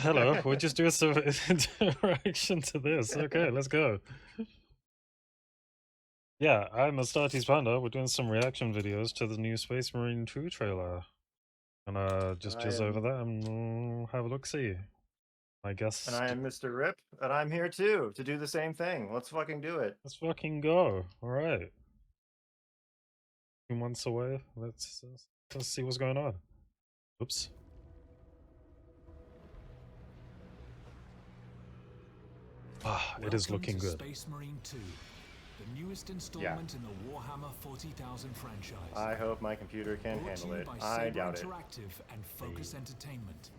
Hello, we're just doing some interaction to this. Okay, let's go. Yeah, I'm Astartes Panda. We're doing some reaction videos to the new Space Marine 2 trailer. And just I jizz over am that and have a look-see. I and guess I am Mr. Rip, and I'm here too to do the same thing. Let's fucking do it. let's fucking go. Alright. 2 months away. Let's see what's going on. Oops. Ah, it is looking good. Space Marine 2, the newest Yeah. installment in the Warhammer 40,000 franchise. I hope my computer can Brought handle to you it. by I Saber doubt it. Interactive and Focus Entertainment.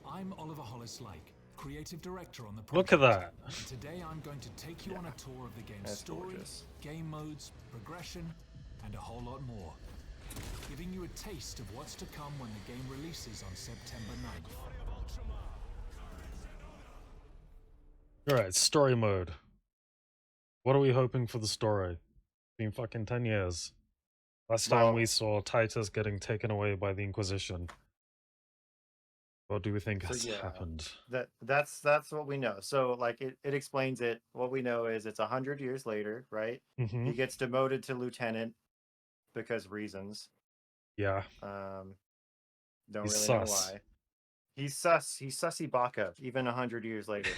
I'm Oliver Hollis-Like, creative director on the Look project. at that. And today I'm going to take you on a tour of the game's That's story, gorgeous. game modes, progression, and a whole lot more. Giving you a taste of what's to come when the game releases on September 9th. Alright, story mode. What are we hoping for the story? It's been fucking 10 years. Last time we saw Titus getting taken away by the Inquisition. What do we think has happened? That's what we know. So like it explains it. What we know is it's 100 years later, right? Mm-hmm. He gets demoted to lieutenant because reasons. Yeah. Don't He's really sus. know why. He's sussy baka, even 100 years later.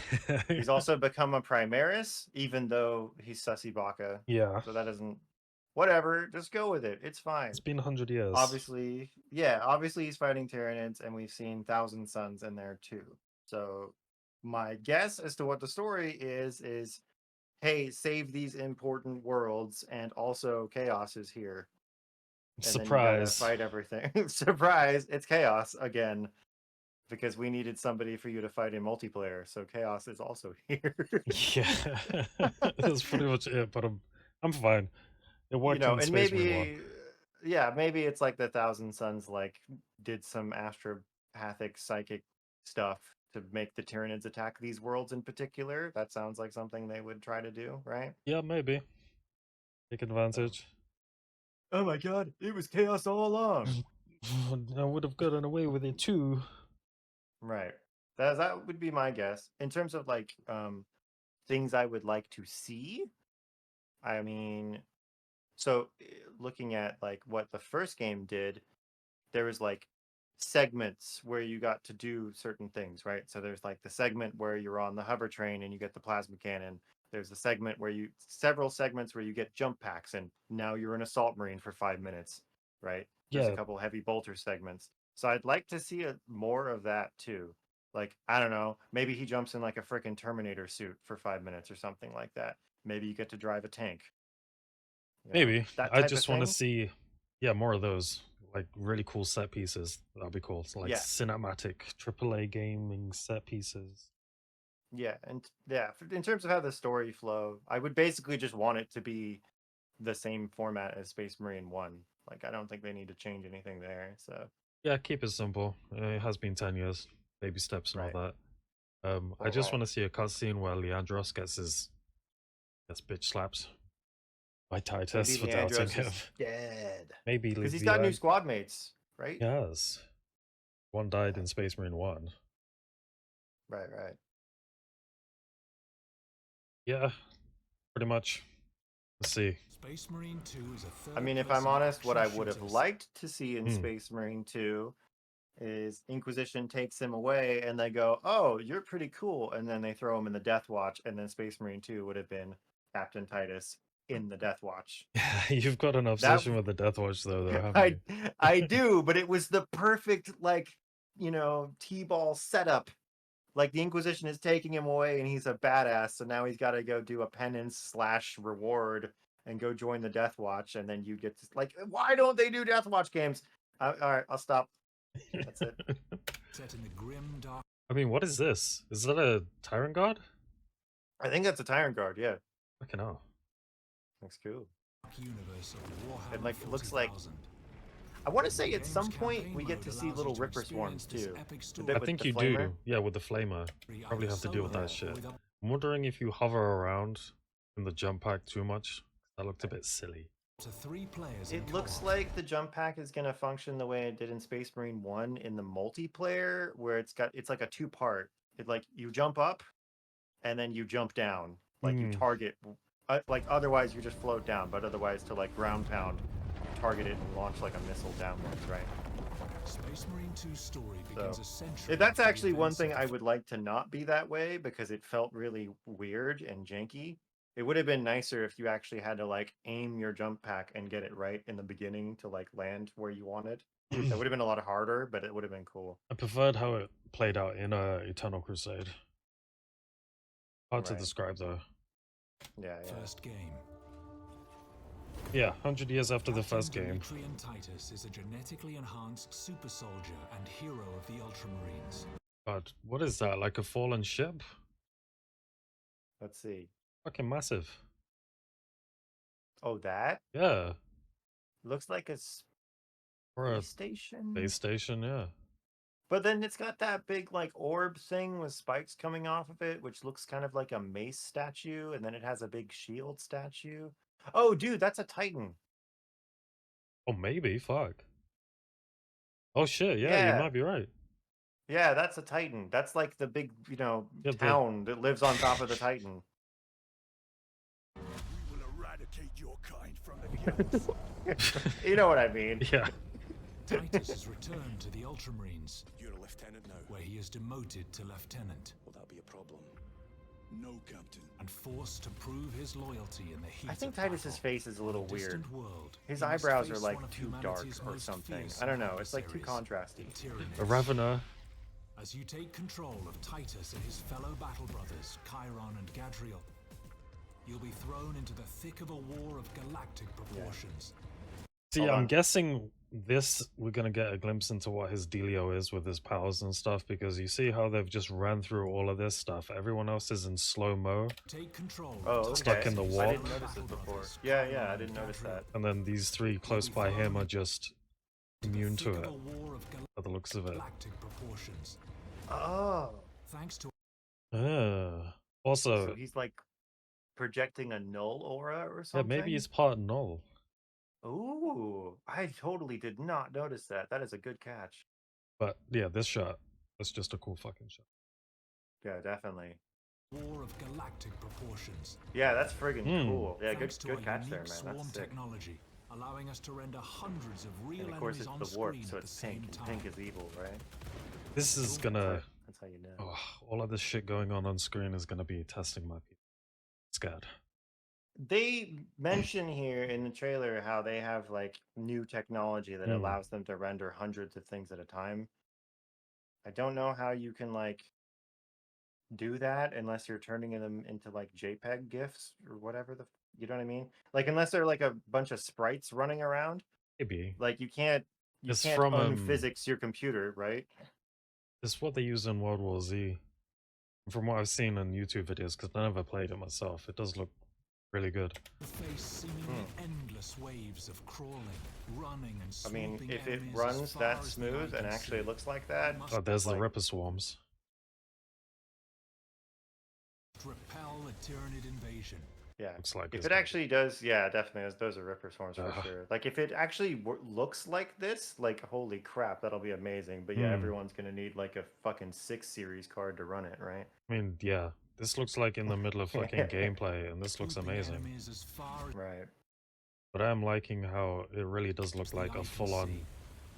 He's also become a Primaris, even though he's sussy baka. Yeah. So that doesn't. Whatever, just go with it. It's fine. It's been 100 years. Obviously, he's fighting Tyranids, and we've seen Thousand Suns in there too. So my guess as to what the story is hey, save these important worlds, and also chaos is here. And surprise. then you gotta fight everything. Surprise, it's chaos again. Because we needed somebody for you to fight in multiplayer, so chaos is also here. Yeah. That's pretty much it, but I'm fine. It worked in and Space Marine 1. maybe it's like the Thousand Suns like did some astropathic psychic stuff to make the Tyranids attack these worlds in particular. That sounds like something they would try to do, right? Yeah, maybe. Take advantage. Oh my god, it was chaos all along. I would have gotten away with it too. Right. That would be my guess. In terms of like things I would like to see, I mean, so looking at like what the first game did, there was like segments where you got to do certain things, right? So there's like the segment where you're on the hover train and you get the plasma cannon. There's the segment where several segments where you get jump packs and now you're an assault marine for 5 minutes, right? There's a couple heavy bolter segments. So I'd like to see more of that too. Like, I don't know, maybe he jumps in like a freaking Terminator suit for 5 minutes or something like that. Maybe you get to drive a tank. Maybe. That I type just of want to thing. see, more of those. Like really cool set pieces. That'd be cool. So, like cinematic AAA gaming set pieces. Yeah, and in terms of how the story flow, I would basically just want it to be the same format as Space Marine 1. Like, I don't think they need to change anything there. So yeah, keep it simple. It has been 10 years. Baby steps and all that. I just want to see a cutscene where Leandros gets bitch slapped by Titus for doubting him. Dead. Maybe because he's got new squad mates, right? Yes. One died in Space Marine 1. Right. Yeah, pretty much. Let's see. Space Marine 2 is a third I mean, if I'm honest, what I would have liked to see in Space Marine 2 is Inquisition takes him away and they go, oh, you're pretty cool. And then they throw him in the Death Watch. And then Space Marine 2 would have been Captain Titus in the Death Watch. You've got an obsession with the Death Watch, though, haven't you? I do, but it was the perfect, like, T-ball setup. Like, the Inquisition is taking him away and he's a badass. So now he's got to go do a penance / reward and go join the Death Watch. And then you get to, like, why don't they do Death Watch games? All right, I'll stop. That's it. Set in the grim dark. I mean, what is this? Is that a Tyrant Guard? I think that's a Tyrant Guard, yeah. Fucking hell. Looks cool. Universe of Warhammer and like it looks like I want to say at some point we get to see little Ripper Swarms too. I think you do. Yeah, with the Flamer. Probably have to deal with that shit. I'm wondering if you hover around in the jump pack too much. That looked a bit silly. To 3 players in It looks co-op. like the jump pack is gonna function the way it did in Space Marine 1 in the multiplayer, where it's like a two-part. It like you jump up and then you jump down. Like you Hmm. target like otherwise you just float down, but otherwise to like ground pound, you target it and launch like a missile downwards, right? Space Marine 2's story begins a century That's after the actually one events thing of I would like to not be that way because it felt really weird and janky. It would have been nicer if you actually had to like aim your jump pack and get it right in the beginning to like land where you wanted. That would have been a lot harder, but it would have been cool. I preferred how it played out in Eternal Crusade. Hard to Right. describe though. Yeah, yeah. First game. Yeah, 100 years after the Captain first game. Demetrian Titus is a genetically enhanced super soldier and hero of the Ultramarines. God, what is that? Like a fallen ship? Let's see. Fucking massive. Oh, that Yeah. looks like a Or a space station. base station, yeah. But then it's got that big like orb thing with spikes coming off of it, which looks kind of like a mace statue, and then it has a big shield statue. Oh, dude, that's a Titan. Oh, maybe. Fuck. Oh shit, yeah, you Yeah, might be right. yeah, that's a Titan. That's like the big, Yeah, town that lives on top of the Titan. We will eradicate your kind from the galaxy. You know what I mean? Yeah. Titus has returned to the Ultramarines, You're a lieutenant now. where he is demoted to lieutenant Will that be a problem? No, Captain. and forced to prove his loyalty in the heat I think of Titus's battle. face is a little In a weird. distant world, His he must eyebrows are face like one of too dark humanity's or most something. fearsome I don't know. It's like too adversaries, contrasty. the Tyranids. A Ravener. As you take control of Titus and his fellow battle brothers, Chiron and Gadriel, you'll be thrown into the thick of a war of galactic proportions. See, Hold I'm on. guessing we're gonna get a glimpse into what his dealio is with his powers and stuff, because you see how they've just ran through all of this stuff. Everyone else is in slow-mo, Take control Oh, of okay. Stuck in the Titus and his wall. I fellow didn't notice battle this before. brothers, Yeah, Chiron I and didn't notice Gadriel, that. and then these three close by him are just to the immune to thick it, of a war of by the looks of it. galactic proportions. Oh, Thanks to Ah. so Also, he's like projecting a null aura or yeah, something? maybe he's part null. Ooh, I totally did not notice that. That is a good catch. But yeah, this shot, that's just a cool fucking shot. Yeah, definitely. war of galactic proportions. Yeah, that's friggin' Hmm. cool. Yeah, Thanks to good our catch there, unique man. swarm That's sick. technology, allowing us to render hundreds of real And of course, enemies it's on the warp, screen so at the it's same pink, and time. pink is evil, right? This is gonna, That's how you know. oh, all of this shit going on screen is gonna be testing my people. Scared. They mention here in the trailer how they have like new technology that Hmm. allows them to render hundreds of things at a time. I don't know how you can like do that unless you're turning them into like JPEG GIFs or whatever you know what I mean? Like unless they're like a bunch of sprites running around, Maybe. like you can't It's from, unphysics your computer, right? It's what they use in World War Z. From what I've seen on YouTube videos, because I never played it myself, it does look really good. Face seemingly endless waves of crawling, running, and I mean, swooping if it enemies as runs far that as the smooth eye and can actually see. looks like that, Must Oh, there's the like- Ripper Swarms. repel a Tyranid invasion. yeah. Looks like If it's it gonna- actually does, yeah, definitely, those are Ripper Swarms for Ugh. sure. Like if it actually looks like this, like holy crap, that'll be amazing. But yeah, Hmm. everyone's gonna need like a fucking 6 series card to run it, right? I mean, yeah, this looks like in the middle of fucking gameplay, and this looks Swooping amazing. enemies as far as Right. But I am liking how it really does look the like eye a can full-on. see.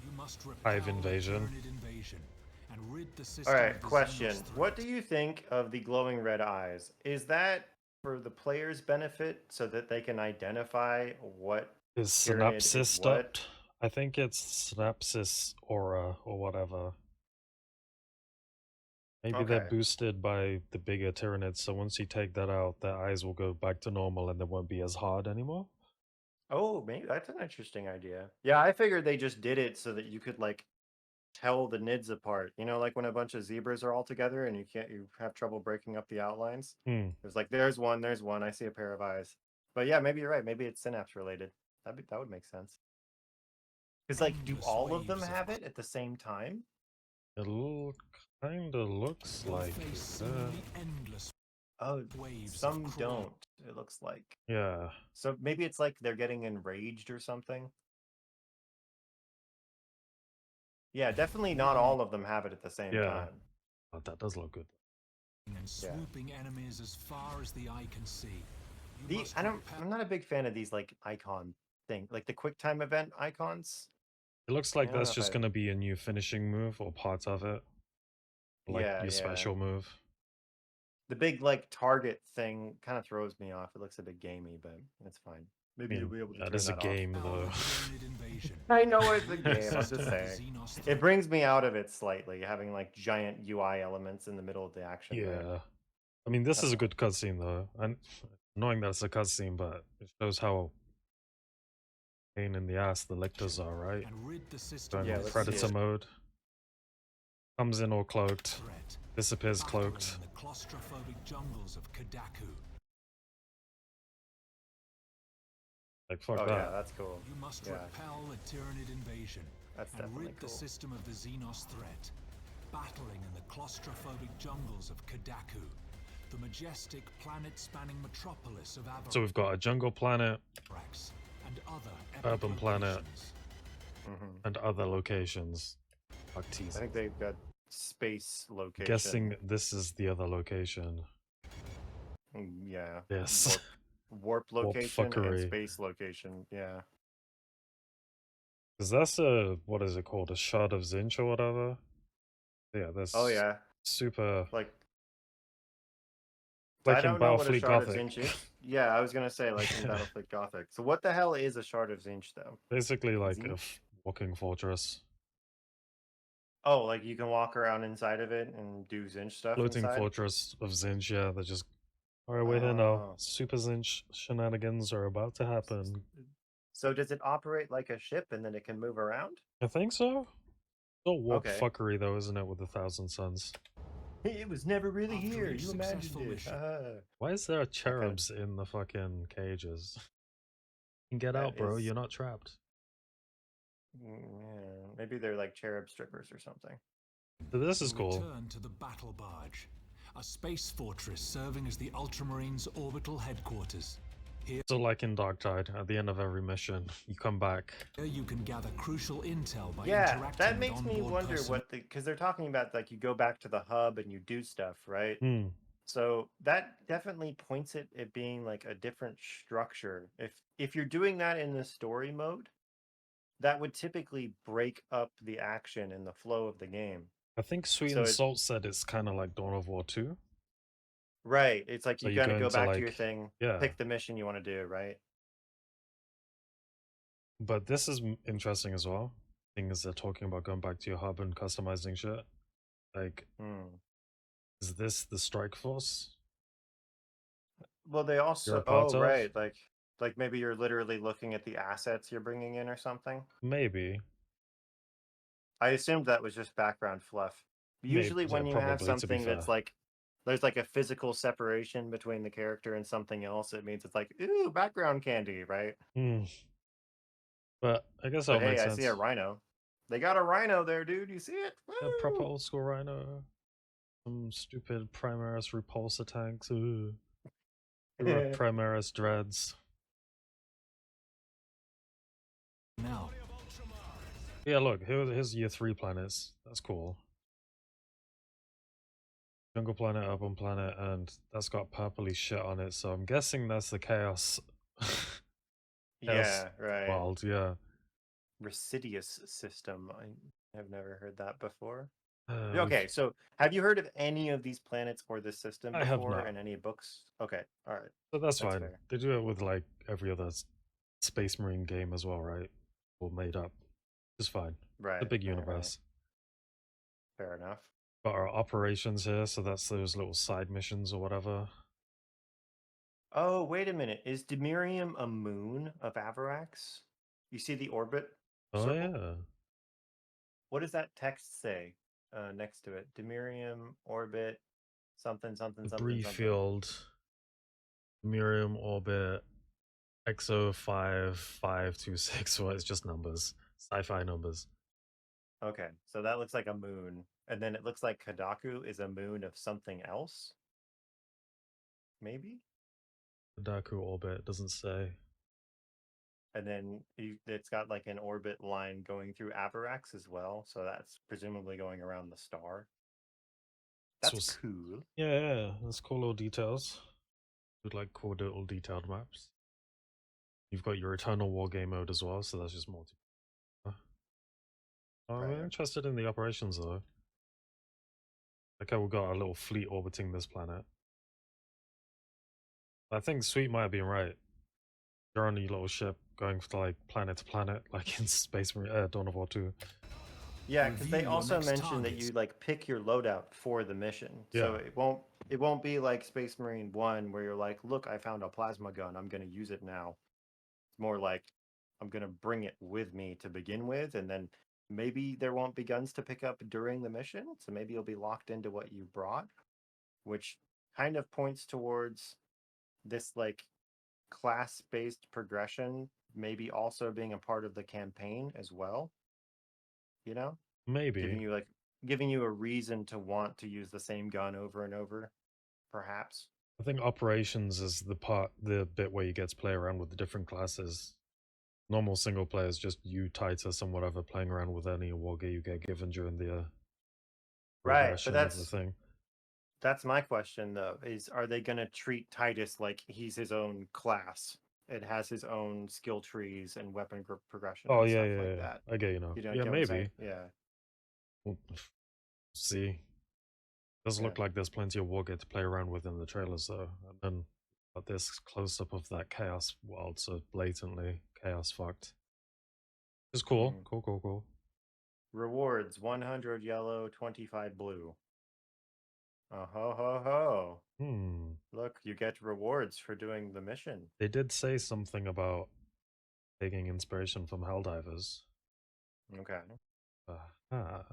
You must hive repel the invasion. Tyranid invasion and rid the All system right, of the question. Xenos What threat. do you think of the glowing red eyes? Is that for the player's benefit so that they can identify what Is Tyranid synapsis is what? stopped? I think it's synapsis aura or whatever. Maybe they're Okay. boosted by the bigger Tyranids, so once you take that out, their eyes will go back to normal and they won't be as hard anymore. Oh, maybe that's an interesting idea. Yeah, I figured they just did it so that you could like tell the nids apart. You know, like when a bunch of zebras are all together and you have trouble breaking up the outlines. Hmm. It's like there's one, I see a pair of eyes. But yeah, maybe you're right. Maybe it's synapse related. That would make sense. Because like, do Endless all of them waves of have it at the same time? It kind of looks Your like face it. seemingly endless. Oh, Waves of some crawl. don't. It looks like. Yeah. So maybe it's like they're getting enraged or something. Yeah, definitely not all of them have it at the same Yeah. time. Oh, that does look good. And swooping enemies as far as the eye can see. You must repel- I'm not a big fan of these like icon thing, like the quick time event icons. It looks I like don't know that's if just going to be a new finishing move or part of it. Like Yeah, your yeah. special move. The big like target thing kind of throws me off. It looks a bit gamey, but it's fine. Maybe you'll be able to That turn is a that off. game, though. Tyranid invasion. I know it's a Read the game. I'm just system of the saying. Xenos It threat. brings me out of it slightly, having like giant UI elements in the middle of the action. Yeah. There. I mean, this That's is a all. good cutscene, though. And knowing that it's a cutscene, but it shows how pain in the ass the lictors are, right? And rid the system Going Yeah, on let's predator see it. mode. Comes in all cloaked. threat. Disappears Battling cloaked. in the claustrophobic jungles of Kadaku. Like, fuck Oh that. yeah, that's cool. You must Yeah. repel a Tyranid invasion That's and definitely rid the cool. system of the Xenos threat. Battling in the claustrophobic jungles of Kadaku, the majestic planet-spanning metropolis of So we've got a jungle planet Avarax and other epic Urban planet. locations. and other locations. Fuck I teasing. think they've got space location. Guessing this is the other location. Yeah. Yes. Warp location and fuckery. space location. Yeah. Because that's a, what is it called? A shard of Zinch or whatever? Yeah, that's Oh yeah. super. Like Like I in don't know what a Battlefleet shard Gothic. of Zinch is. Yeah, I was gonna say like in Battlefleet Gothic. So what the hell is a shard of Zinch though? Basically like a Zinch? walking fortress. Oh, like you can walk around inside of it and do Zinch stuff Floating inside? fortress of Zinch, yeah, they're just... Alright, we're here now. Oh. Super Zinch shenanigans are about to happen. So does it operate like a ship and then it can move around? I think so. It's all warp Okay. fuckery though, isn't it, with the Thousand Suns? It was never really After here. each You imagined successful it. mission. Why is there cherubs in the fucking cages? You can get That out, bro. is- You're not trapped. Yeah, maybe they're like cherub strippers or something. So this is cool. Return to the battle barge, a space fortress serving as the Ultramarines' orbital headquarters. So like in Darktide, at the end of every mission, you come back. Here you can gather crucial intel by Yeah, interacting that with makes me onboard wonder personnel. what the because they're talking about like you go back to the hub and you do stuff, right? Hmm. So that definitely points it at being like a different structure. If you're doing that in the story mode, that would typically break up the action and the flow of the game. I think Sweet So and it- Salt said it's kind of like Dawn of War 2. Right. It's like So you you gotta go go into, back to your like- thing, Yeah. pick the mission you want to do, right? But this is interesting as well. Thing is, they're talking about going back to your hub and customizing shit. Like, Hmm. is this the strike force? Well, they You're also a part of? right, like maybe you're literally looking at the assets you're bringing in or something. Maybe. I assumed that was just background fluff. Usually, yeah, when you have probably, to be something that's fair. like there's like a physical separation between the character and something else, it means it's like ooh, background candy, right? Hmm. But I guess But that'll hey, make I sense. see a rhino. They got a rhino there, dude. You see it? A proper Woo! old school rhino. Some stupid Primaris repulsor tanks. Ooh. Primaris dreads. Now, Yeah, look, here's your 3 planets. That's cool. Jungle planet, urban planet, and that's got purpley shit on it, so I'm guessing that's the chaos. Yeah, right. World, yeah. Residious system. I have never heard that before. We've- Okay, so have you heard of any of these planets or this system I have before not. in any books? Okay, all right. So that's That's fine. fair. They do it with like every other Space Marine game as well, right? All made up. It's fine. Right. The big right, right. universe. Fair enough. Got our operations here, so that's those little side missions or whatever. Oh, wait a minute. Is Demirium a moon of Avarax? You see the orbit Oh circle? yeah. What does that text say next to it? Demirium orbit something something something Debris something. field. Miriam orbit. XO 5526. Well, it's just numbers. Sci-fi numbers. Okay, so that looks like a moon. And then it looks like Kadaku is a moon of something else. maybe. Daku orbit doesn't say. And then it's got like an orbit line going through Avarax as well, so that's presumably going around the star. This That's was- cool. Yeah, that's cool little details. We'd like cool little detailed maps. You've got your Eternal War game mode as well, so that's just multi. I'm Right. interested in the operations though. Okay, we've got a little fleet orbiting this planet. I think Sweet might have been right. You're on your little ship going from like planet to planet, like in Space Marine Dawn of War 2. Yeah, because they Review your also next mentioned that targets. you like pick your loadout for the mission. So Yeah. it won't be like Space Marine 1 where you're like, look, I found a plasma gun, I'm gonna use it now. It's more like I'm gonna bring it with me to begin with, and then maybe there won't be guns to pick up during the mission. So maybe you'll be locked into what you brought, which kind of points towards this like class-based progression maybe also being a part of the campaign as well, you know, Maybe. giving you a reason to want to use the same gun over and over, perhaps. I think operations is the bit where you get to play around with the different classes. Normal single player is just you, Titus, and whatever, playing around with any war gear you get given during the Right, progression but of the thing. that's my question though, is are they going to treat Titus like he's his own class? It has his own skill trees and weapon progression Oh and yeah, stuff yeah, like yeah. that. I get you now. You know, Yeah, get what I'm saying? maybe. Yeah. We'll see. Does Yeah. look like there's plenty of war gear to play around with in the trailers though. And then got this close up of that chaos world, so blatantly chaos fucked. It's cool. Mm. Cool. Rewards 100 yellow, 25 blue. Oh ho ho ho. Hmm. Look, you get rewards for doing the mission. They did say something about taking inspiration from Helldivers. Okay. Ah.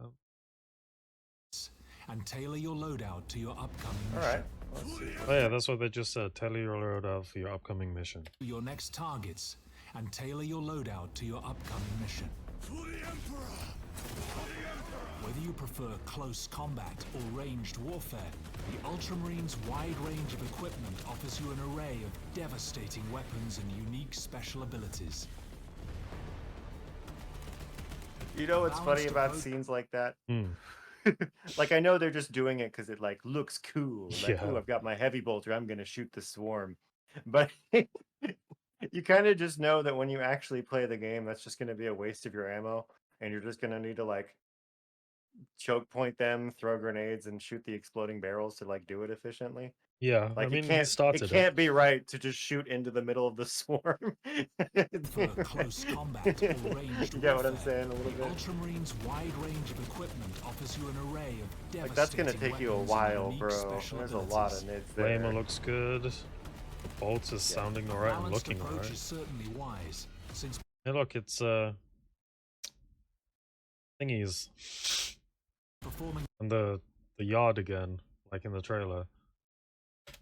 And tailor your loadout to your upcoming All mission. right. Let's see. Oh yeah, that's what they just said. Tailor your loadout for your upcoming mission. Your next targets and tailor your loadout to your upcoming mission. For the Emperor! For the Emperor! Whether you prefer close combat or ranged warfare, the Ultramarines' wide range of equipment offers you an array of devastating weapons and unique special abilities. You know what's funny Balanced about approach- scenes like that? Hmm. Like I know they're just doing it because it like looks cool. Like, Yeah. ooh, I've got my heavy bolter. I'm gonna shoot the swarm. But you kind of just know that when you actually play the game, that's just gonna be a waste of your ammo, and you're just gonna need to like choke point them, throw grenades, and shoot the exploding barrels to like do it efficiently. Yeah, Like I mean, it he can't started be right to just shoot into the middle of the swarm. For close combat or ranged You get what I'm warfare, saying a little the bit? Ultramarines' wide range of equipment offers you an array of devastating Like that's gonna take you a weapons and while, unique bro. special There's a lot abilities. of nids there. Flamer looks good. The bolt is sounding alright and Balanced looking approach alright. is certainly wise, since Hey, look, it's thingies performing and the yard again, like in the trailer.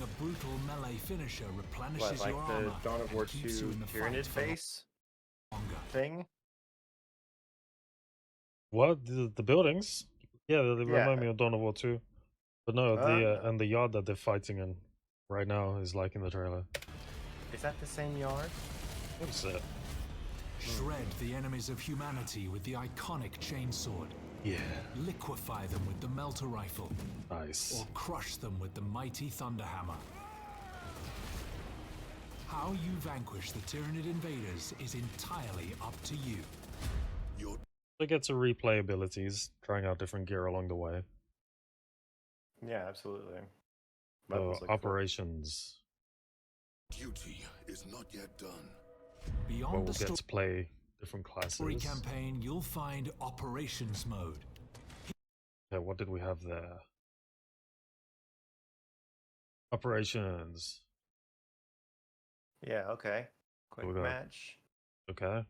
a brutal melee finisher replenishes What, like your the armor Dawn of and War keeps you 2 in the Tyranid fight for face longer. thing? What the buildings? Yeah, they Yeah. remind me of Dawn of War 2. But no, the No. and the yard that they're fighting in right now is like in the trailer. Is that the same yard? What's it? Shred the enemies of humanity with the iconic chainsword. Yeah, Liquefy them with the melter rifle, nice. or crush them with the mighty thunderhammer. How you vanquish the Tyranid invaders is entirely up to you. Your They get to replay abilities, trying out different gear along the way. Yeah, absolutely. So Weapons look cool. operations, duty is not yet done. where Beyond we'll the get to play different story classes. campaign, you'll find operations mode. Okay, what did we have there? Operations. Yeah, okay. Quick we got? match. Okay.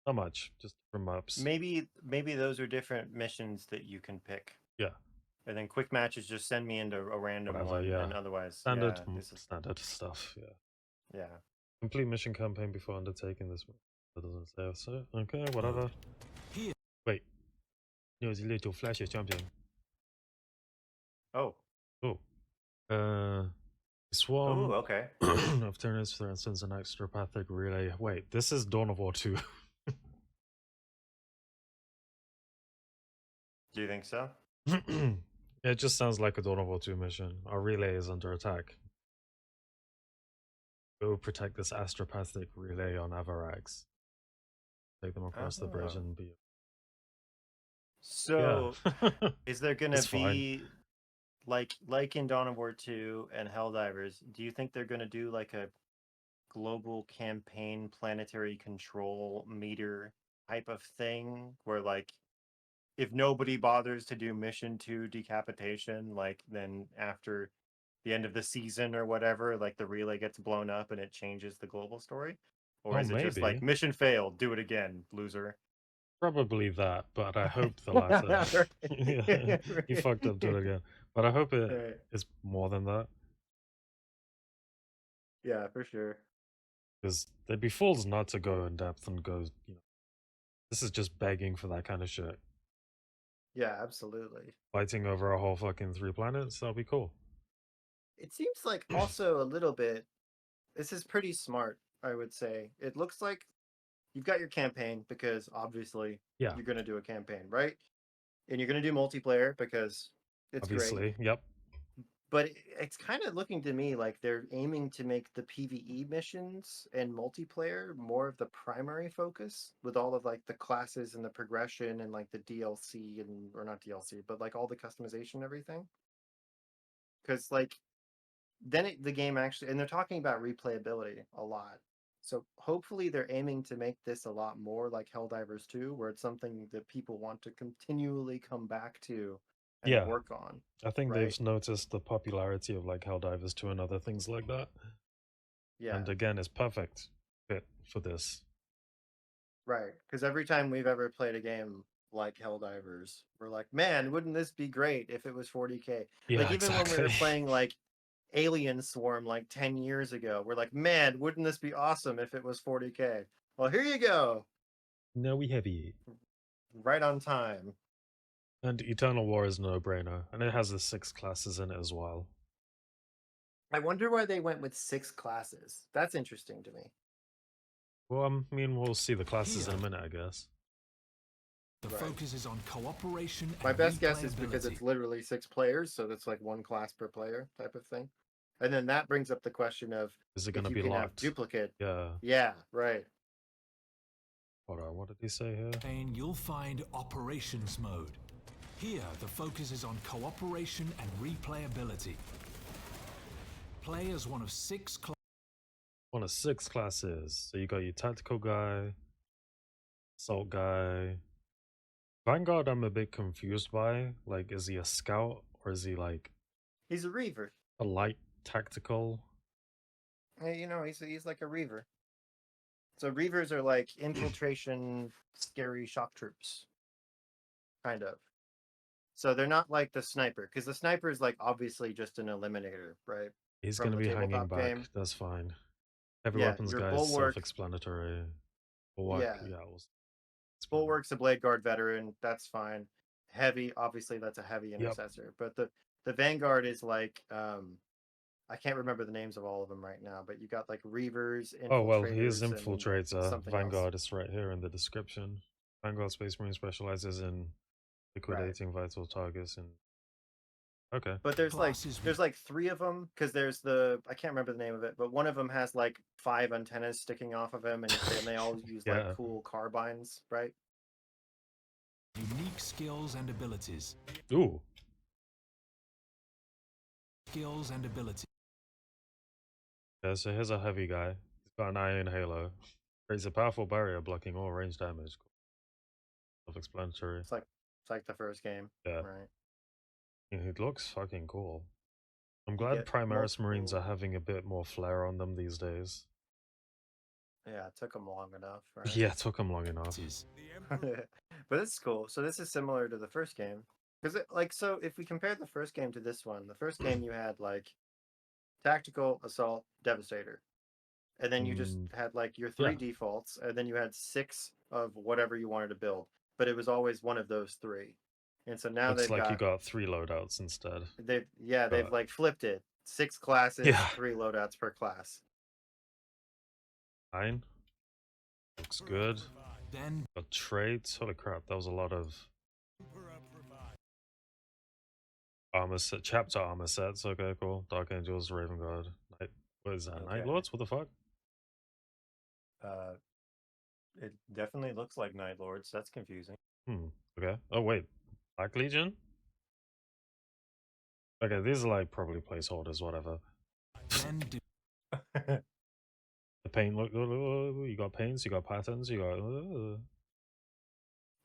Not much, just different maps. Maybe those are different missions that you can pick. Yeah. And then quick matches just send me into a random Whatever, one. yeah. And otherwise, Standard, yeah, this is, standard stuff. Yeah. yeah. Complete mission campaign before undertaking this. That doesn't say so. Okay, whatever. Here. Wait. There's a little flash of something. Oh, Oh, Swarm Oh, okay. of Tyranids, for instance, an extrapathic relay. Wait, this is Dawn of War 2. Do you think so? It just sounds like a Dawn of War 2 mission. Our relay is under attack. Go protect this astropathic relay on Avarax. Take them across the bridge Oh. and be. So, Yeah. is there gonna It's fine. be like in Dawn of War 2 and Helldivers? Do you think they're gonna do like a global campaign planetary control meter type of thing where like if nobody bothers to do mission 2 decapitation, like then after the end of the season or whatever, like the relay gets blown up and it changes the global story? Or Oh, is it just like maybe. mission failed, do it again, loser? Probably that, but I hope the latter. Yeah, you fucked up, do it again. But I hope it Right. is more than that. Yeah, for sure. Because they'd be fools not to go in depth and go, this is just begging for that kind of shit. Yeah, absolutely. Fighting over a whole fucking 3 planets, that'll be cool. It seems like also a little bit, this is pretty smart, I would say. It looks like you've got your campaign because obviously Yeah, you're going to do a campaign, right? And you're going to do multiplayer because it's great. obviously. Yep. But it's kind of looking to me like they're aiming to make the PvE missions and multiplayer more of the primary focus with all of like the classes and the progression and like the DLC and or not DLC, but like all the customization and everything. Because like then the game actually, and they're talking about replayability a lot. So hopefully they're aiming to make this a lot more like Helldivers 2, where it's something that people want to continually come back to and Yeah. work on, I think right? they've noticed the popularity of like Helldivers 2 and other things like that. Yeah, And again, it's perfect fit for this. right. Because every time we've ever played a game like Helldivers, we're like, man, wouldn't this be great if it was 40K? Like Yeah, even when we were exactly. playing like Alien Swarm like 10 years ago, we're like, man, wouldn't this be awesome if it was 40K? Well, here you go. Now we have it. Right on time. And Eternal War is no brainer, and it has the 6 classes in it as well. I wonder why they went with 6 classes. That's interesting to me. Well, I mean, we'll see the classes in a Here. minute, I guess. The Right. focus is on cooperation and My best guess is because replayability. it's literally 6 players, so that's like 1 class per player type of thing. And then that brings up the question of Is it going if to you be can have locked? duplicate. Yeah. Yeah, right. Hold on, what did he say here? And you'll find operations mode. Here, the focus is on cooperation and replayability. Play as one of 6 One of 6 classes. So you got your tactical guy, assault guy. Vanguard, I'm a bit confused by. Like, is he a scout or is he like He's a reaver. a light tactical? Hey, he's like a reaver. So reavers are like infiltration, scary shock troops, kind of. So they're not like the sniper, because the sniper is like obviously just an eliminator, right? He's From going to the be hanging tabletop back. game. That's fine. Heavy Yeah, weapons your guy is bulwark. self-explanatory. Bulwark, Yeah, yeah. bulwark's a blade guard veteran. That's fine. Heavy, obviously, that's a heavy Yep. intercessor. But the vanguard is like I can't remember the names of all of them right now, but you got like reavers, infiltrators, Oh, well, he is and infiltrator. something Vanguard else. is right here in the description. Vanguard Space Marine specializes in liquidating vital targets and... Okay. But there's classes with 3 of them because there's I can't remember the name of it, but one of them has like 5 antennas sticking off of him, and they all use Yeah. like cool carbines, right? unique skills and abilities. Ooh. Skills and abilities. Yeah, so here's a heavy guy. He's got an iron halo. Creates a powerful barrier blocking all range damage. Self-explanatory. It's like the first game, Yeah. right? It looks fucking cool. I'm You glad get Primaris Marines are multiple- having a bit more flair on them these days. Yeah, it took them long enough, right? Yeah, it took them long enough. But it's cool. So this is similar to the first game. Because so if we compare the first game to this one, the first game you had like tactical, assault, devastator. And then you just had like your 3 Yeah. defaults, and then you had 6 of whatever you wanted to build. But it was always one of those 3. And so now Looks they've like got you got 3 loadouts instead. they've but- like flipped it. 6 classes, Yeah. 3 loadouts per class. 9. Looks good. Then Got traits. Holy crap, that was a lot of armor set, chapter armor sets. Okay, cool. Dark Angels, Raven Guard. What is that? Night Okay. Lords? What the fuck? It definitely looks like Night Lords. That's confusing. Okay. Oh, wait. Black Legion? Okay, these are like probably placeholders, whatever. do The paint, look, you got paints, you got patterns, you got.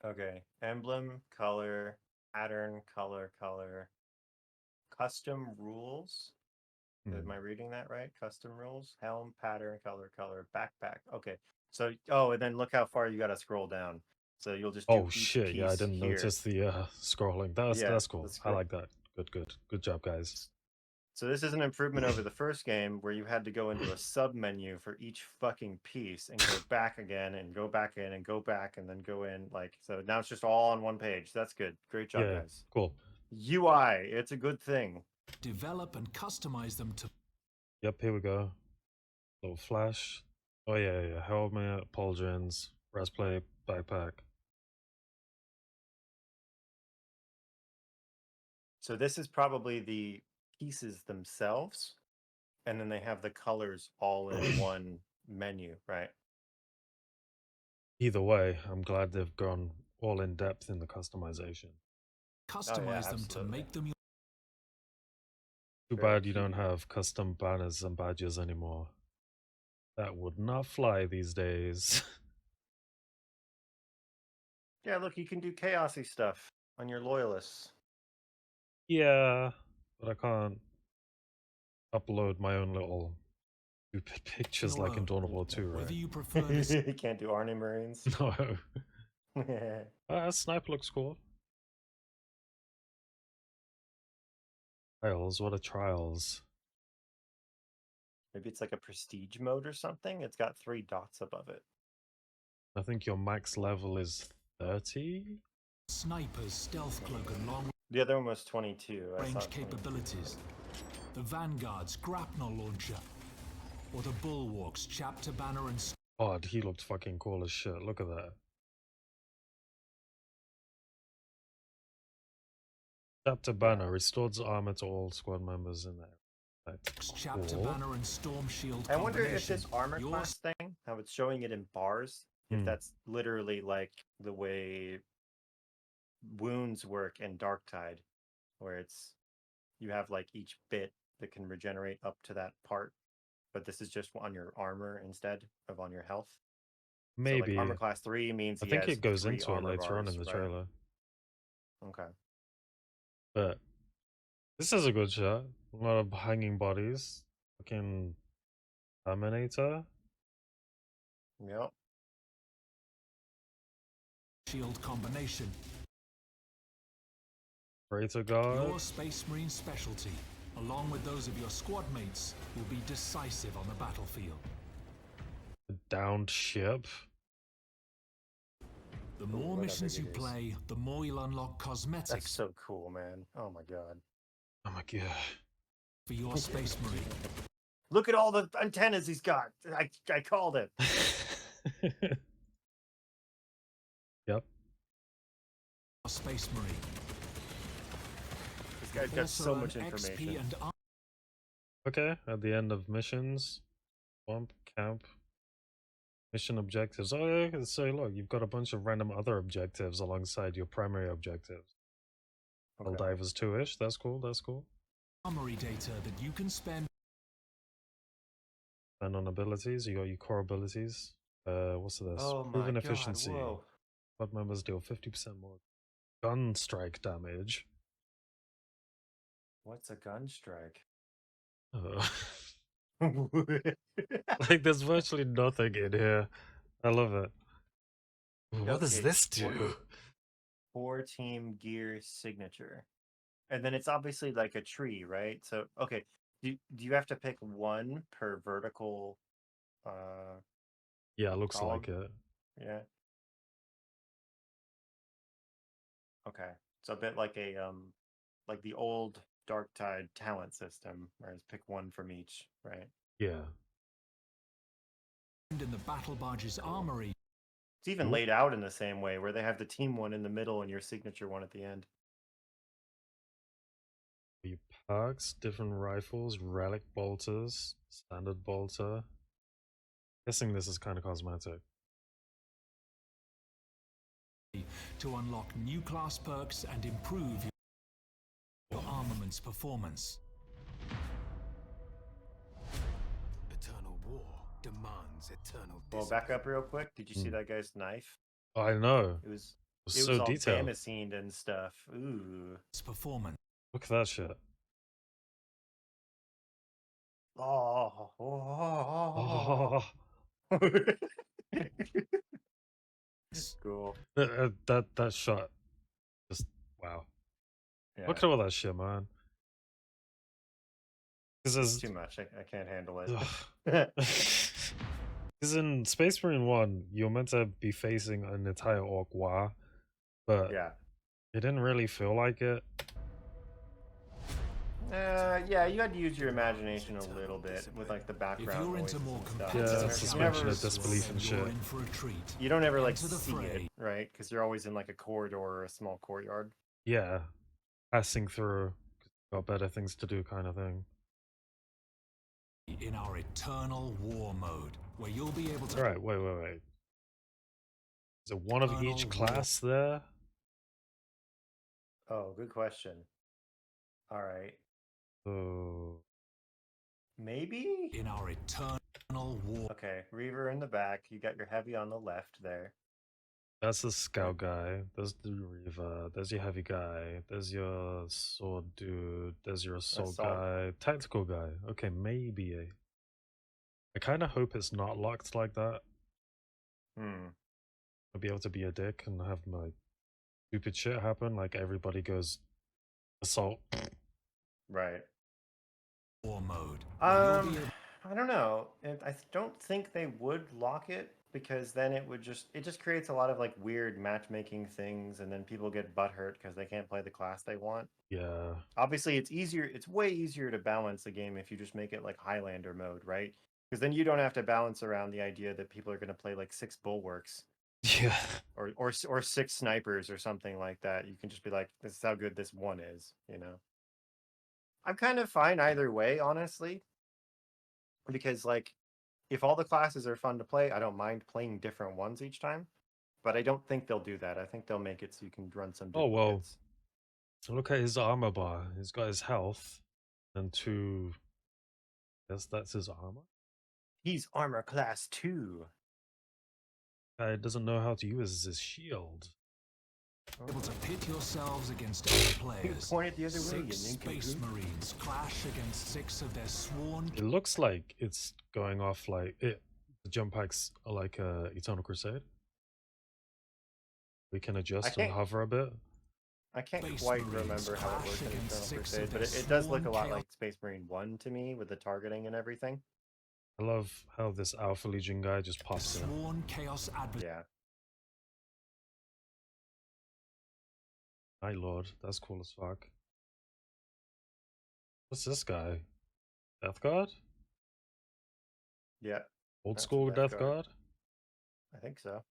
Okay. Emblem, color, pattern, color. Custom rules. Am I reading that right? Custom rules, helm, pattern, color, backpack. Okay. So, and then look how far you got to scroll down. So you'll just do Oh each shit! Yeah, I piece didn't here. notice the scrolling. That's cool. that's I great. like that. Good job, guys. So this is an improvement over the first game where you had to go into a sub menu for each fucking piece and go back again and go back in and go back and then go in. Like, so now it's just all on one page. That's good. Great job, Yeah, guys. cool. UI, it's a good thing. develop and customize them to Yep, here we go. Little flash. Oh yeah. Helmet, pauldrons, breastplate, backpack. So this is probably the pieces themselves, and then they have the colors all in one menu, right? Either way, I'm glad they've gone all in depth in the customization. customize them to absolutely. make them your Too Very bad you don't key. have custom banners and badges anymore. That would not fly these days. Yeah, look, you can do chaosy stuff on your loyalists. Yeah, but I can't upload my own little stupid pictures like in Dawn of War 2, whether right? you prefer this You can't do Arnie Marines. No. Sniper looks cool. Trials, what are trials? Maybe it's like a prestige mode or something. It's got 3 dots above it. I think your max level is 30? snipers, stealth cloak and long The other one was 22. I saw range 22. capabilities, the Vanguard's grapnel launcher, or the Bulwark's chapter banner and God, he looked fucking cool as shit. Look at that. Chapter banner restores armor to all squad members in there. chapter Cool. banner and storm shield I wonder if combination. this armor Your class thing, how it's showing it in bars, if Hmm. that's literally like the way wounds work in Darktide, where it's you have like each bit that can regenerate up to that part, but this is just on your armor instead of on your health. Maybe. So like armor class 3 means I he think has it goes 3 into it armor later on in bars, the right? trailer. Okay. But this is a good shot. A lot of hanging bodies. Fucking Terminator. Yep. shield combination. Traitor guard. Your Space Marine specialty, along with those of your squad mates, will be decisive on the battlefield. A downed ship. The more what missions other you it is. play, the more you'll unlock That's cosmetics so cool, man. Oh my god. Oh my god. for your Space Marine. Look at all the antennas he's got. I called it. Yep. Your Space Marine. This guy's got Also so earn much XP information. and Okay, at the end of missions, swamp, camp, mission objectives. Oh yeah, so look, you've got a bunch of random other objectives alongside your primary objectives. Okay. Divers 2-ish, that's cool, that's cool. armory data that you can spend And on abilities, you got your core abilities. What's this? Oh my Proven god, efficiency. whoa. Squad members deal 50% more gun strike damage. What's a gun strike? Uh, like there's virtually nothing in here. I love it. What does Okay, this do? 4 team gear signature. And then it's obviously like a tree, right? So okay. Do you have to pick one per vertical Yeah, looks column? like it. Yeah. Okay. So a bit like a like the old Dark Tide talent system, whereas pick one from each, right? Yeah. And in the battle barge's armory, It's even laid out in the same way, where they have the team one in the middle and your signature one at the end. Your perks, different rifles, relic bolters, standard bolter. Guessing this is kind of cosmetic. to unlock new class perks and improve your armament's performance. Eternal war demands eternal Well, discipline. back up real quick. Did you see that guy's knife? I know. It was It it was was so all detailed. damascened and stuff. Ooh. Its performance. Look at that shit. Oh. Oh, Cool. that shot. Just wow. Yeah. Look at all that shit, man. Because It's there's too much. I can't handle it. because in Space Marine 1, you're meant to be facing an entire orc war, but Yeah. it didn't really feel like it. Yeah, you had to use your imagination a little bit with like the If background you're noises into more and stuff. competitive Yeah, You suspension never- of disbelief and you're shit. in for a treat. You don't ever like Enter the see fray. it, right? Because you're always in like a corridor or a small courtyard. Yeah, passing through, got better things to do, kind of thing. In our eternal war mode, where you'll be able to All right, wait. Is it one of each Eternal war. class there? Oh, good question. All right. So Maybe? in our eternal war. Okay, Reaver in the back. You got your heavy on the left there. that's the scout guy. There's the Reaver. There's your heavy guy. There's your sword dude. There's your assault Assault. guy. Tactical guy. Okay, maybe. I kind of hope it's not locked like that. I'll be able to be a dick and have my stupid shit happen. Like everybody goes assault. Right. War mode. where you'll be able- I don't know. I don't think they would lock it because then it just creates a lot of like weird matchmaking things, and then people get butthurt because they can't play the class they want. Yeah. Obviously, it's way easier to balance the game if you just make it like Highlander mode, right? Because then you don't have to balance around the idea that people are going to play like 6 bulwarks Yeah. or 6 snipers or something like that. You can just be like, this is how good this one is, you know. I'm kind of fine either way, honestly, because like if all the classes are fun to play, I don't mind playing different ones each time. But I don't think they'll do that. I think they'll make it so you can run some Oh, well. duplicates. Look at his armor bar. He's got his health and 2. Guess that's his armor. He's armor class 2. Guy doesn't know how to use his shield. able to pit yourselves against other players. Point it the other way, you 6 nincompoop. Space Marines clash against 6 of their sworn It looks like it's going off like it. The jump packs are like Eternal Crusade. We can adjust and can't- hover a bit. I can't Space quite Marines remember how it clash works in against Eternal 6 Crusade, of but their it does look a sworn lot chaos- like Space Marine 1 to me with the targeting and everything. I love how this Alpha Legion guy just pops in. sworn chaos adversary. Yeah. Night Lord, that's cool as fuck. What's this guy? Death Guard? Yeah, Old That's a school Death Death Guard. Guard? I think so.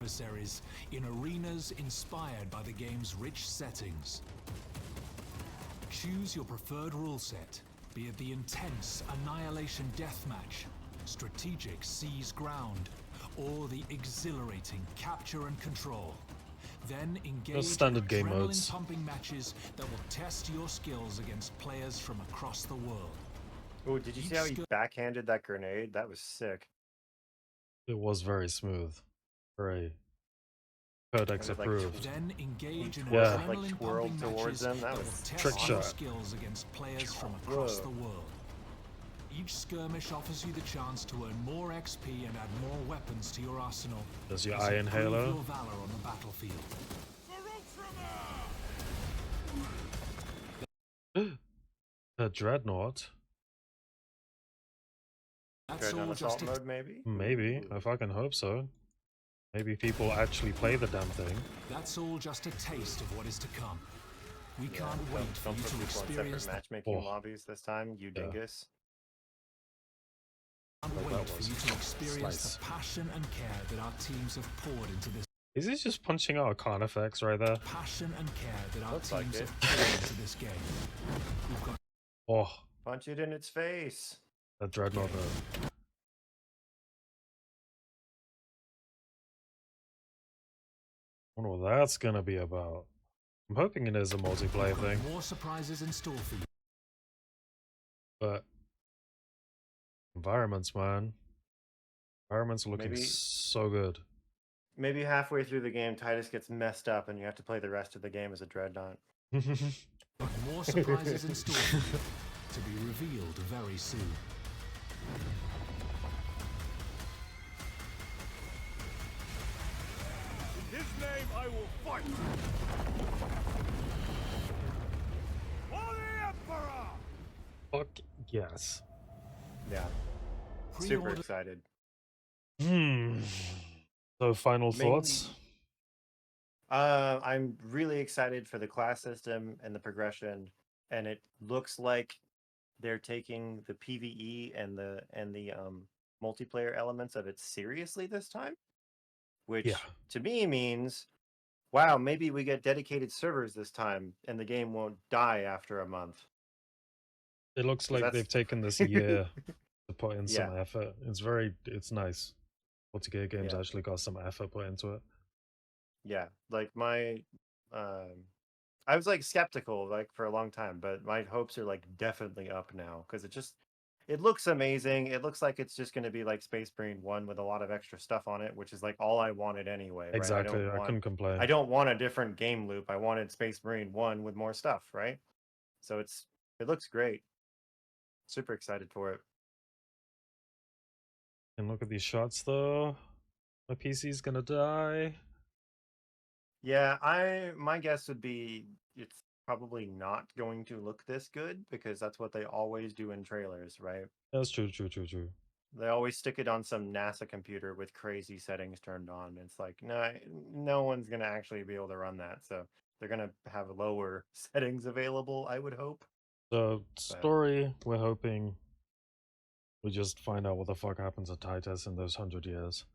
Adversaries in arenas inspired by the game's rich settings. Choose your preferred rule set, be it the intense Annihilation Deathmatch, strategic Seize Ground, or the exhilarating Capture and Control. Then engage standard in game modes. adrenaline-pumping matches that will test your skills against players from across the world. Oh, did you see how he backhanded that grenade? That was sick. It was very smooth. Very Codex Was it like approved. Then engage in Yeah. Like adrenaline twirled pumping towards matches them? That that was will test trick your shot. skills against players from across Whoa. the world. Each skirmish offers you the chance to earn more XP and add more weapons to your arsenal. Does your as you Iron prove Halo? your valor on the battlefield. A Dreadnought? That's Good on all assault just mode, maybe? Maybe. Ooh. I fucking hope so. Maybe people actually play the damn thing. That's all just a taste of what is to come. We Yeah, can't wait for don't you put to people in separate experience the matchmaking Oh. lobbies this time, you Yeah. dingus. Can't Like wait that for was you to experience slice. the passion and care that our teams have poured into this. Is he just punching out Carnifex right there? Passion and care that our Looks like teams it. have poured into this game. We've got Oh, Punch it in its face. that Dreadnought though. Wonder what that's gonna be about. I'm hoping it is a multiplayer thing, more surprises in store for you. but environments, man. Environments are looking Maybe- so good. Maybe halfway through the game, Titus gets messed up and you have to play the rest of the game as a dreadnought. But more surprises in store for you to be revealed very soon. In his name, I will fight. For the Emperor! Fuck yes. Yeah, super Pre-order excited. So final Mainly- thoughts? I'm really excited for the class system and the progression, and it looks like they're taking the PvE and the multiplayer elements of it seriously this time, which Yeah. to me means, wow, maybe we get dedicated servers this time, and the game won't die after a month. It looks like that's- they've taken this year to put in some Yeah. effort. It's nice. Multiplayer games Yeah. actually got some effort put into it. Yeah, like I was like skeptical like for a long time, but my hopes are like definitely up now because it looks amazing. It looks like it's just going to be like Space Marine 1 with a lot of extra stuff on it, which is like all I wanted anyway, right? Exactly. I couldn't complain. I don't want a different game loop. I wanted Space Marine 1 with more stuff, right? So it looks great. Super excited for it. And look at these shots though. My PC's gonna die. Yeah, my guess would be it's probably not going to look this good because that's what they always do in trailers, right? That's true. They always stick it on some NASA computer with crazy settings turned on. It's like, no one's gonna actually be able to run that. So they're gonna have lower settings available, I would hope. So story, we're hoping we just find out what the fuck happens to Titus in those 100 years.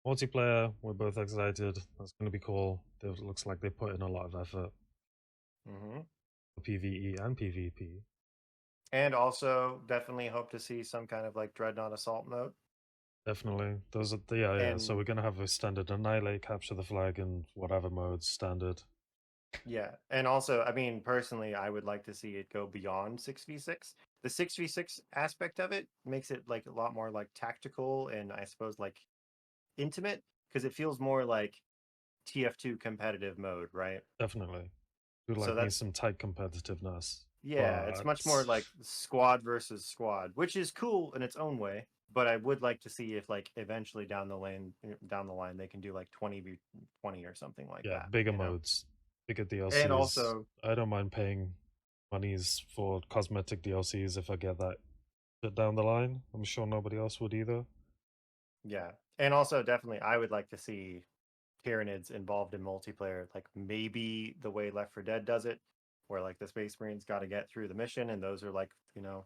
Multiplayer, we're both excited. That's gonna be cool. It looks like they put in a lot of effort Hmm. for PvE and PvP. And also, definitely hope to see some kind of like Dreadnought Assault mode. Definitely. Those are yeah. So And- we're gonna have a standard annihilate, capture the flag, and whatever modes standard. Yeah, and also, I mean, personally, I would like to see it go beyond 6v6. The 6v6 aspect of it makes it like a lot more like tactical and I suppose like intimate because it feels more like TF2 competitive mode, right? Definitely. We'd So like me that's- some tight competitiveness. Yeah, it's much more But- like squad versus squad, which is cool in its own way. But I would like to see if like eventually down the line they can do like 20v20 or something like yeah, that. bigger you know? modes, bigger DLCs. And also, I don't mind paying monies for cosmetic DLCs if I get that shit down the line. I'm sure nobody else would either. yeah. And also definitely I would like to see Tyranids involved in multiplayer, like maybe the way Left 4 Dead does it, where like the Space Marines got to get through the mission, and those are like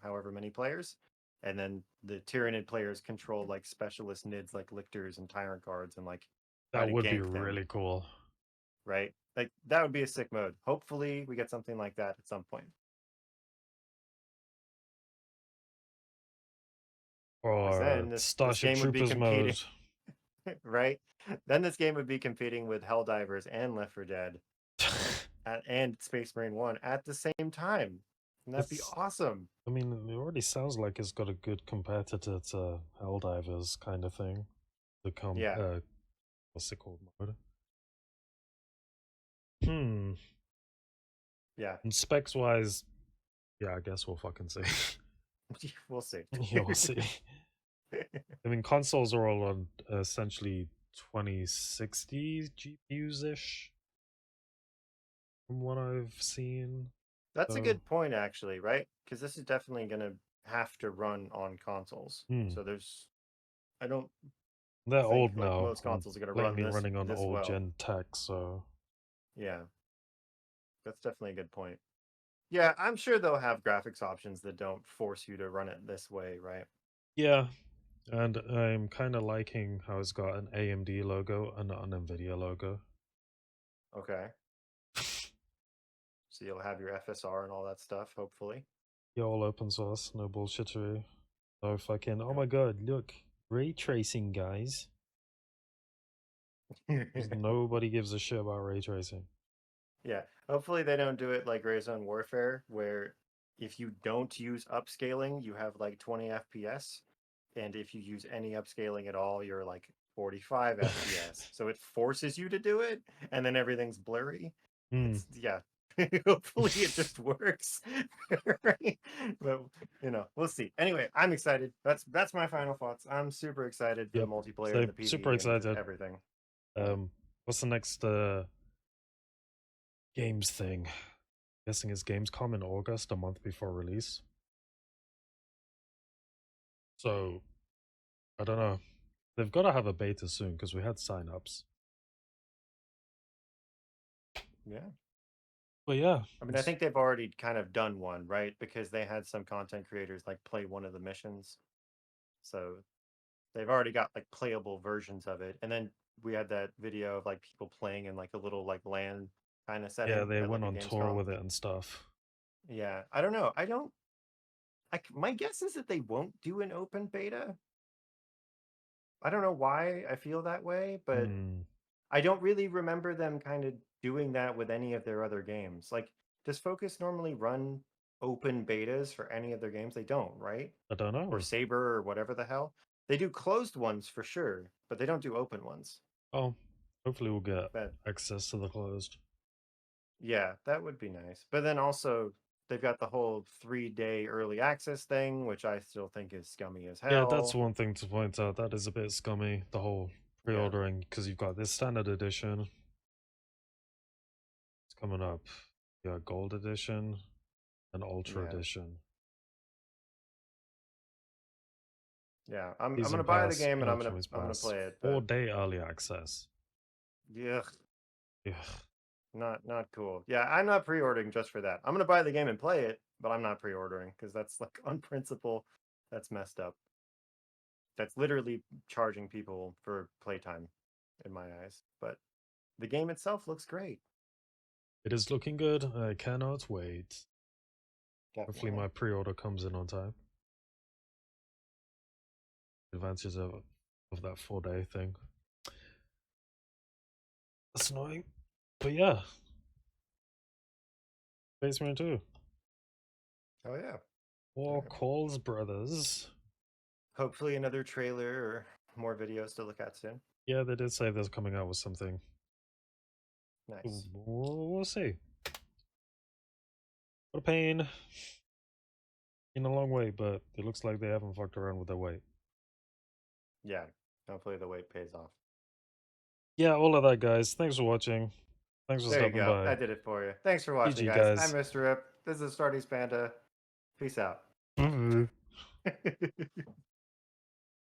however many players, and then the Tyranid players control like specialist nids like lictors and tyrant guards, and like try That to would be gank them, really cool. right? Like that would be a sick mode. Hopefully, we get something like that at some point. Or then this Starship game would be Troopers competing- mode. Right? Then this game would be competing with Helldivers and Left 4 Dead and Space Marine 1 at the same time. And that'd be That's- awesome. I mean, it already sounds like it's got a good competitor to Helldivers kind of thing. Yeah. What's it called mode? Yeah, And specs wise, yeah, I guess we'll fucking see. we'll see. Yeah, we'll see. I mean, consoles are all on essentially 2060 GPUs ish, from what I've seen. That's a So- good point, actually, right? Because this is definitely going to have to run on consoles. Hmm. So I don't They're think, old like, now. most and consoles are gonna run blatantly this running on this old well. gen tech, so Yeah, that's definitely a good point. Yeah, I'm sure they'll have graphics options that don't force you to run it this way, right? yeah. And I'm kind of liking how it's got an AMD logo and not an Nvidia logo. Okay. So you'll have your FSR and all that stuff, hopefully. Yeah, all open source, no bullshittery. No fucking, oh Yeah. my god, look, ray tracing, guys. 'Cause nobody gives a shit about ray tracing. Yeah, hopefully they don't do it like Warzone Warfare, where if you don't use upscaling, you have like 20 FPS, and if you use any upscaling at all, you're like 45 FPS. So it forces you to do it, and then everything's blurry. Hmm. It's yeah. Hopefully it just works. Right? But we'll see. Anyway, I'm excited. That's my final thoughts. I'm super excited for the Yep. multiplayer and So the PvE super and excited. everything. What's the next games thing? Guessing it's Gamescom in August, a month before release. So I don't know. They've got to have a beta soon because we had signups. Yeah. But yeah, I mean, I think they've already kind of done one, right? Because they had some content creators like play one of the missions. So they've already got like playable versions of it. And then we had that video of like people playing in like a little like LAN kind of setting yeah, they at went like a on tour Gamescom. with it and stuff. Yeah, I don't know. My guess is that they won't do an open beta. I don't know why I feel that way, but Hmm. I don't really remember them kind of doing that with any of their other games. Like, does Focus normally run open betas for any of their games? They don't, right? I don't Or know. Saber or whatever the hell. They do closed ones for sure, but they don't do open ones. Oh, hopefully we'll get But access to the closed. yeah, that would be nice. But then also they've got the whole 3-day early access thing, which I still think is scummy as Yeah, that's hell. one thing to point out. That is a bit scummy, the whole Yeah. pre-ordering, because you've got this standard edition. It's coming up. You got gold edition and ultra Yeah. edition. Yeah. I'm Season gonna buy the pass game and and I'm gonna Ultimate I'm gonna Pass. play it, but 4-day early access. yeah. Yeah. Not cool. Yeah, I'm not pre-ordering just for that. I'm gonna buy the game and play it, but I'm not pre-ordering because that's like on principle, that's messed up. That's literally charging people for playtime in my eyes. But the game itself looks great. It is looking good. I cannot wait. Hopefully Definitely. my pre-order comes in on time. Advantage of that 4-day thing. That's annoying. But yeah. Space Marine 2. Oh yeah. War Yeah. Calls Brothers. Hopefully another trailer or more videos to look at soon. Yeah, they did say they're coming out with something. Nice. We'll see. What a pain. In a long way, but it looks like they haven't fucked around with their weight. Yeah. Hopefully the wait pays off. Yeah, all of that, guys. Thanks for watching. Thanks for There you stopping go. by. I did it for you. Thanks for watching, GG, guys. guys. I'm Mr. Rip. This is Astartes Panda. Peace out.